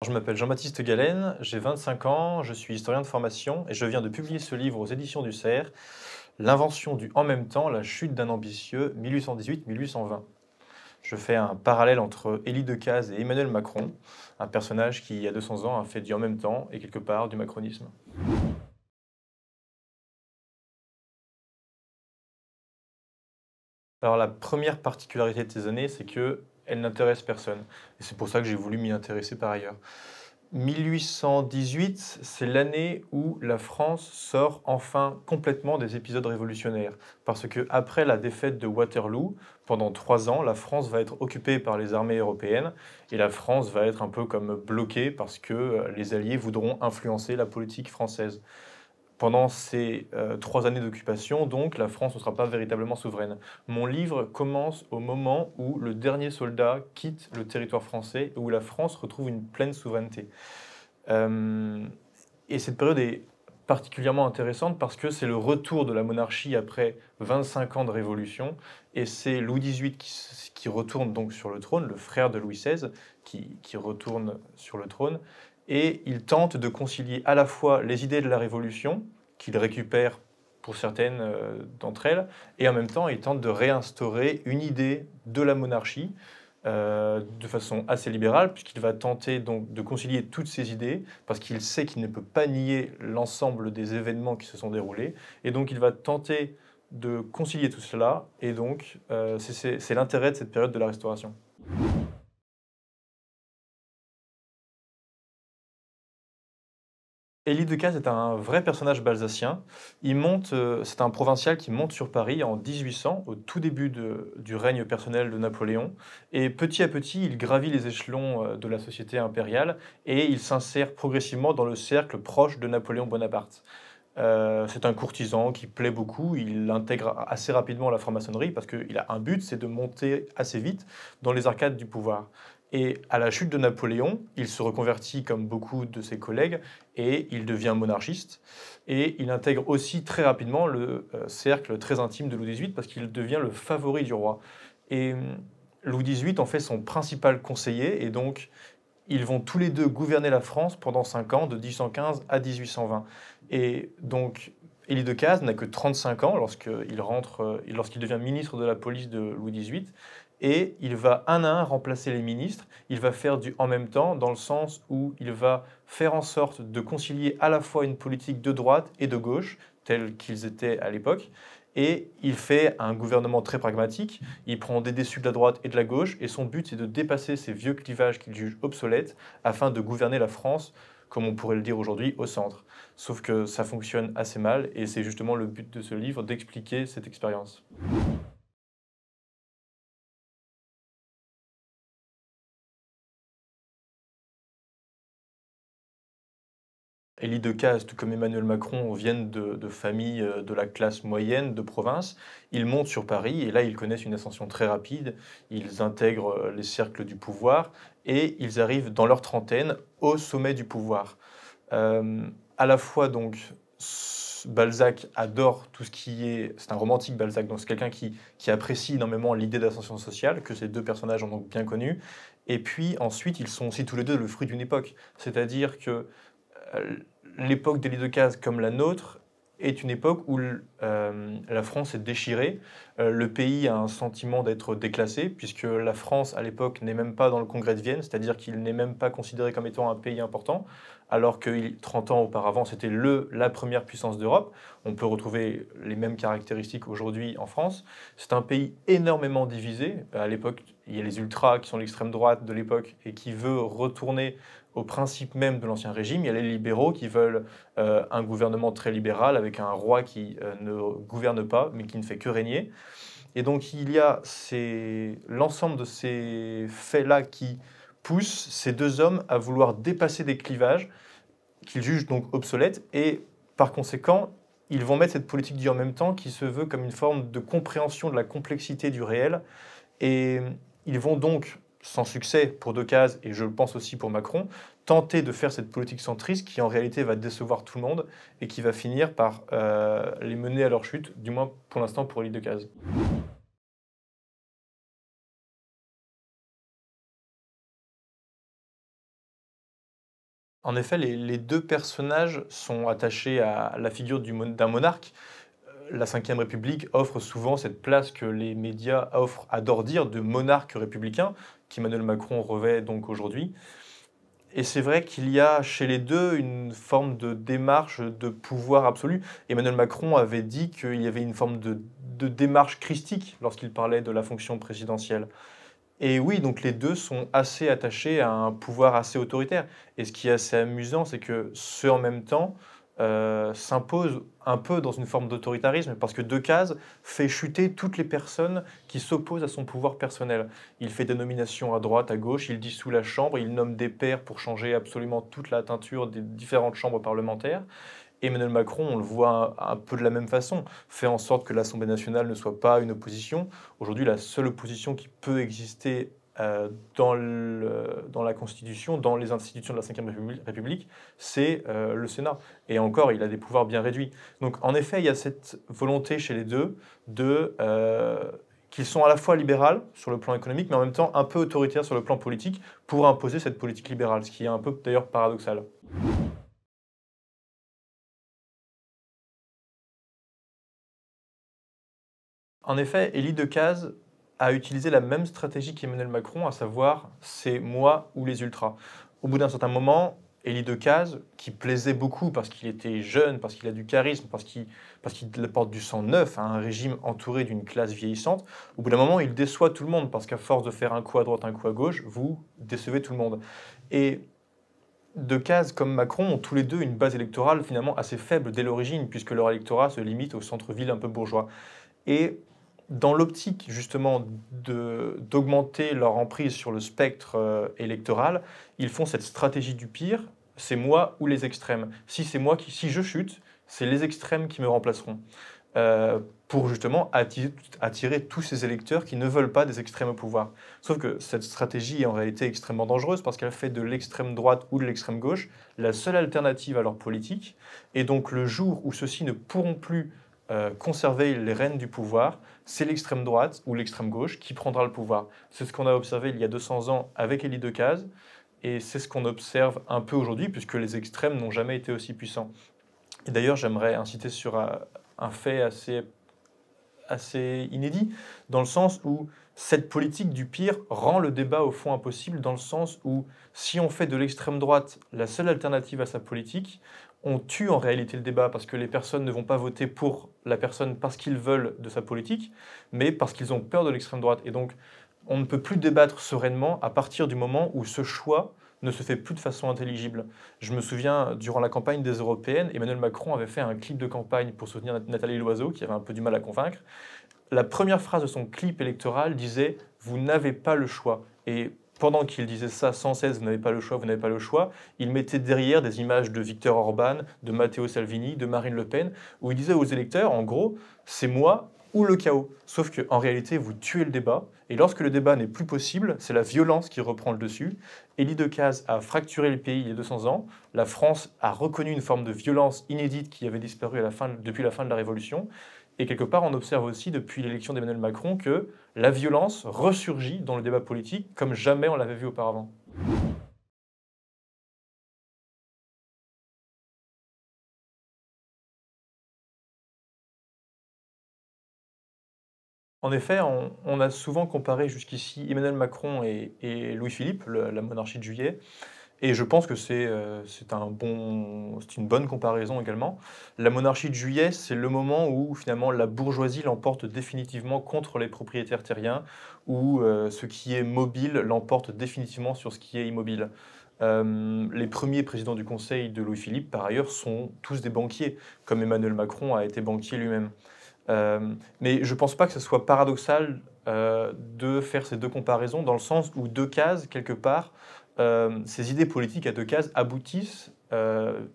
Je m'appelle Jean-Baptiste Galen, j'ai 25 ans, je suis historien de formation et je viens de publier ce livre aux éditions du Cerf, L'invention du en même temps, la chute d'un ambitieux 1818-1820. Je fais un parallèle entre Élie Decazes et Emmanuel Macron, un personnage qui, il y a 200 ans, a fait du en même temps et quelque part du macronisme. Alors la première particularité de ces années, c'est qu'elles n'intéressent personne. Et c'est pour ça que j'ai voulu m'y intéresser par ailleurs. 1818, c'est l'année où la France sort enfin complètement des épisodes révolutionnaires. Parce que après la défaite de Waterloo, pendant 3 ans, la France va être occupée par les armées européennes et la France va être un peu comme bloquée parce que les Alliés voudront influencer la politique française. Pendant ces 3 années d'occupation, donc, la France ne sera pas véritablement souveraine. Mon livre commence au moment où le dernier soldat quitte le territoire français et où la France retrouve une pleine souveraineté. Euh, et cette période est particulièrement intéressante parce que c'est le retour de la monarchie après 25 ans de révolution, et c'est Louis XVIII qui retourne donc sur le trône, le frère de Louis XVI qui retourne sur le trône, et il tente de concilier à la fois les idées de la révolution, qu'il récupère pour certaines d'entre elles, et en même temps il tente de réinstaurer une idée de la monarchie de façon assez libérale, puisqu'il va tenter donc de concilier toutes ces idées, parce qu'il sait qu'il ne peut pas nier l'ensemble des événements qui se sont déroulés, et donc il va tenter de concilier tout cela, et donc c'est l'intérêt de cette période de la Restauration. Élie Decazes est un vrai personnage balsacien. C'est un provincial qui monte sur Paris en 1800, au tout début du règne personnel de Napoléon. Et petit à petit, il gravit les échelons de la société impériale et il s'insère progressivement dans le cercle proche de Napoléon Bonaparte. C'est un courtisan qui plaît beaucoup. Il intègre assez rapidement la franc-maçonnerie parce qu'il a un but, c'est de monter assez vite dans les arcades du pouvoir. Et à la chute de Napoléon, il se reconvertit comme beaucoup de ses collègues et il devient monarchiste. Et il intègre aussi très rapidement le cercle très intime de Louis XVIII parce qu'il devient le favori du roi. Et Louis XVIII en fait son principal conseiller, et donc ils vont tous les deux gouverner la France pendant 5 ans, de 1815 à 1820. Et donc, Élie Decazes n'a que 35 ans lorsqu'il devient ministre de la police de Louis XVIII. Et il va un à un remplacer les ministres. Il va faire du en même temps, dans le sens où il va faire en sorte de concilier à la fois une politique de droite et de gauche, tels qu'ils étaient à l'époque. Et il fait un gouvernement très pragmatique. Il prend des déçus de la droite et de la gauche, et son but, c'est de dépasser ces vieux clivages qu'il juge obsolètes afin de gouverner la France, comme on pourrait le dire aujourd'hui, au centre. Sauf que ça fonctionne assez mal, et c'est justement le but de ce livre, d'expliquer cette expérience. Élie Decazes, tout comme Emmanuel Macron, viennent de familles de la classe moyenne de province. Ils montent sur Paris et là, ils connaissent une ascension très rapide. Ils intègrent les cercles du pouvoir et ils arrivent dans leur trentaine au sommet du pouvoir. À la fois, donc, Balzac adore tout ce qui est. C'est un romantique, Balzac, donc c'est quelqu'un qui apprécie énormément l'idée d'ascension sociale, que ces deux personnages ont donc bien connu. Et puis ensuite, ils sont aussi tous les deux le fruit d'une époque. C'est-à-dire que euh, l'époque d'Élie Decazes comme la nôtre est une époque où la France est déchirée. Le pays a un sentiment d'être déclassé, puisque la France, à l'époque, n'est même pas dans le congrès de Vienne, c'est-à-dire qu'il n'est même pas considéré comme étant un pays important, alors que 30 ans auparavant, c'était la première puissance d'Europe. On peut retrouver les mêmes caractéristiques aujourd'hui en France. C'est un pays énormément divisé. À l'époque, il y a les ultras qui sont l'extrême droite de l'époque et qui veut retourner au principe même de l'Ancien Régime. Il y a les libéraux qui veulent un gouvernement très libéral avec un roi qui ne gouverne pas mais qui ne fait que régner. Et donc il y a l'ensemble de ces faits-là qui poussent ces deux hommes à vouloir dépasser des clivages qu'ils jugent donc obsolètes, et par conséquent, ils vont mettre cette politique du en même temps qui se veut comme une forme de compréhension de la complexité du réel, et ils vont donc, sans succès pour Decazes et je le pense aussi pour Macron, tenter de faire cette politique centriste qui en réalité va décevoir tout le monde et qui va finir par les mener à leur chute, du moins pour l'instant pour Élie Decazes. En effet, les 2 personnages sont attachés à la figure d'un monarque. La Ve République offre souvent cette place que les médias adorent dire de monarque républicain, qu'Emmanuel Macron revêt donc aujourd'hui. Et c'est vrai qu'il y a chez les 2 une forme de démarche de pouvoir absolu. Emmanuel Macron avait dit qu'il y avait une forme de démarche christique lorsqu'il parlait de la fonction présidentielle. Et oui, donc les 2 sont assez attachés à un pouvoir assez autoritaire. Et ce qui est assez amusant, c'est que ceux en même temps, s'imposent un peu dans une forme d'autoritarisme parce que Decazes fait chuter toutes les personnes qui s'opposent à son pouvoir personnel. Il fait des nominations à droite, à gauche, il dissout la Chambre, il nomme des pairs pour changer absolument toute la teinture des différentes chambres parlementaires. Emmanuel Macron, on le voit un peu de la même façon, fait en sorte que l'Assemblée nationale ne soit pas une opposition. Aujourd'hui, la seule opposition qui peut exister dans la Constitution, dans les institutions de la République, c'est le Sénat. Et encore, il a des pouvoirs bien réduits. Donc en effet, il y a cette volonté chez les deux qu'ils sont à la fois libérales sur le plan économique, mais en même temps un peu autoritaires sur le plan politique pour imposer cette politique libérale, ce qui est un peu d'ailleurs paradoxal. En effet, Élie Decazes a utilisé la même stratégie qu'Emmanuel Macron, à savoir c'est moi ou les ultras. Au bout d'un certain moment, Élie Decazes, qui plaisait beaucoup parce qu'il était jeune, parce qu'il a du charisme, parce qu'il apporte du sang neuf à un régime entouré d'une classe vieillissante, au bout d'un moment, il déçoit tout le monde parce qu'à force de faire un coup à droite, un coup à gauche, vous décevez tout le monde. Et Decazes comme Macron ont tous les deux une base électorale finalement assez faible dès l'origine, puisque leur électorat se limite au centre-ville un peu bourgeois. Et dans l'optique justement d'augmenter leur emprise sur le spectre électoral, ils font cette stratégie du pire, c'est moi ou les extrêmes. Si je chute, c'est les extrêmes qui me remplaceront. Pour justement attirer tous ces électeurs qui ne veulent pas des extrêmes au pouvoir. Sauf que cette stratégie est en réalité extrêmement dangereuse parce qu'elle fait de l'extrême droite ou de l'extrême gauche la seule alternative à leur politique. Et donc le jour où ceux-ci ne pourront plus conserver les rênes du pouvoir, c'est l'extrême droite ou l'extrême gauche qui prendra le pouvoir. C'est ce qu'on a observé il y a 200 ans avec Élie Decazes, et c'est ce qu'on observe un peu aujourd'hui, puisque les extrêmes n'ont jamais été aussi puissants. Et d'ailleurs, j'aimerais inciter sur un fait assez inédit, dans le sens où cette politique du pire rend le débat au fond impossible, dans le sens où si on fait de l'extrême droite la seule alternative à sa politique, on tue en réalité le débat parce que les personnes ne vont pas voter pour la personne parce qu'ils veulent de sa politique, mais parce qu'ils ont peur de l'extrême droite. Et donc, on ne peut plus débattre sereinement à partir du moment où ce choix ne se fait plus de façon intelligible. Je me souviens, durant la campagne des européennes, Emmanuel Macron avait fait un clip de campagne pour soutenir Nathalie Loiseau, qui avait un peu du mal à convaincre. La première phrase de son clip électoral disait « Vous n'avez pas le choix ». Et pendant qu'il disait ça sans cesse, vous n'avez pas le choix, vous n'avez pas le choix, il mettait derrière des images de Viktor Orban, de Matteo Salvini, de Marine Le Pen, où il disait aux électeurs, en gros, c'est moi ou le chaos. Sauf qu'en réalité, vous tuez le débat, et lorsque le débat n'est plus possible, c'est la violence qui reprend le dessus. Élie Decazes a fracturé le pays il y a 200 ans, la France a reconnu une forme de violence inédite qui avait disparu depuis la fin de la Révolution, et quelque part, on observe aussi depuis l'élection d'Emmanuel Macron que la violence ressurgit dans le débat politique comme jamais on l'avait vu auparavant. En effet, on a souvent comparé jusqu'ici Emmanuel Macron et Louis-Philippe, la monarchie de Juillet, et je pense que c'est une bonne comparaison également. La monarchie de Juillet, c'est le moment où finalement la bourgeoisie l'emporte définitivement contre les propriétaires terriens, où ce qui est mobile l'emporte définitivement sur ce qui est immobile. Les premiers présidents du Conseil de Louis-Philippe, par ailleurs, sont tous des banquiers, comme Emmanuel Macron a été banquier lui-même. Mais je ne pense pas que ce soit paradoxal de faire ces deux comparaisons, dans le sens où Decazes, quelque part, ces idées politiques à Decazes aboutissent,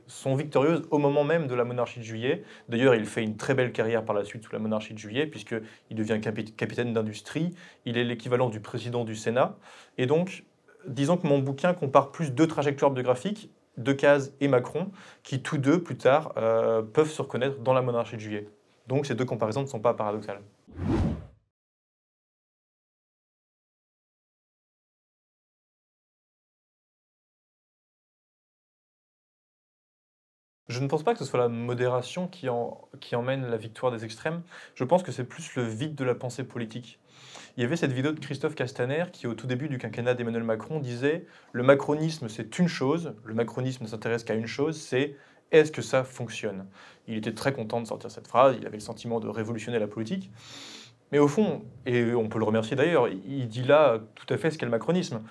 sont victorieuses au moment même de la monarchie de Juillet. D'ailleurs, il fait une très belle carrière par la suite sous la monarchie de Juillet, puisqu'il devient capitaine d'industrie, il est l'équivalent du président du Sénat. Et donc, disons que mon bouquin compare plus deux trajectoires biographiques, Decazes et Macron, qui tous deux, plus tard, peuvent se reconnaître dans la monarchie de Juillet. Donc ces deux comparaisons ne sont pas paradoxales. Je ne pense pas que ce soit la modération qui emmène la victoire des extrêmes. Je pense que c'est plus le vide de la pensée politique. Il y avait cette vidéo de Christophe Castaner qui, au tout début du quinquennat d'Emmanuel Macron, disait: le macronisme, c'est une chose, le macronisme ne s'intéresse qu'à une chose, c'est est-ce que ça fonctionne. Il était très content de sortir cette phrase, il avait le sentiment de révolutionner la politique. Mais au fond, et on peut le remercier d'ailleurs, il dit là tout à fait ce qu'est le macronisme.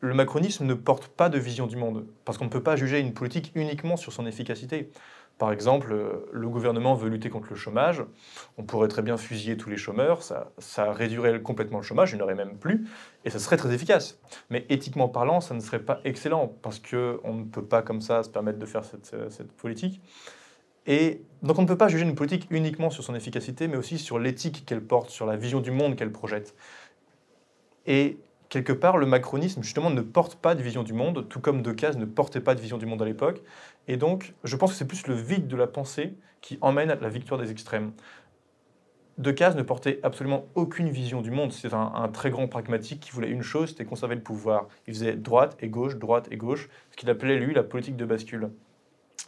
Le macronisme ne porte pas de vision du monde, parce qu'on ne peut pas juger une politique uniquement sur son efficacité. Par exemple, le gouvernement veut lutter contre le chômage, on pourrait très bien fusiller tous les chômeurs, ça réduirait complètement le chômage, il n'y en aurait même plus, et ça serait très efficace. Mais éthiquement parlant, ça ne serait pas excellent, parce qu'on ne peut pas comme ça se permettre de faire cette politique. Et donc on ne peut pas juger une politique uniquement sur son efficacité, mais aussi sur l'éthique qu'elle porte, sur la vision du monde qu'elle projette. Et quelque part, le macronisme, justement, ne porte pas de vision du monde, tout comme Decazes ne portait pas de vision du monde à l'époque. Et donc, je pense que c'est plus le vide de la pensée qui emmène à la victoire des extrêmes. Decazes ne portait absolument aucune vision du monde. C'est un très grand pragmatique qui voulait une chose, c'était conserver le pouvoir. Il faisait droite et gauche, ce qu'il appelait, lui, la politique de bascule.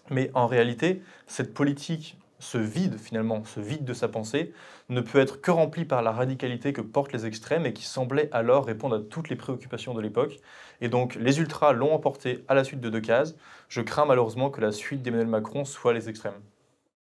Mais en réalité, cette politique, ce vide finalement, ce vide de sa pensée, ne peut être que rempli par la radicalité que portent les extrêmes et qui semblait alors répondre à toutes les préoccupations de l'époque. Et donc les ultras l'ont emporté à la suite de Decazes. Je crains malheureusement que la suite d'Emmanuel Macron soit les extrêmes.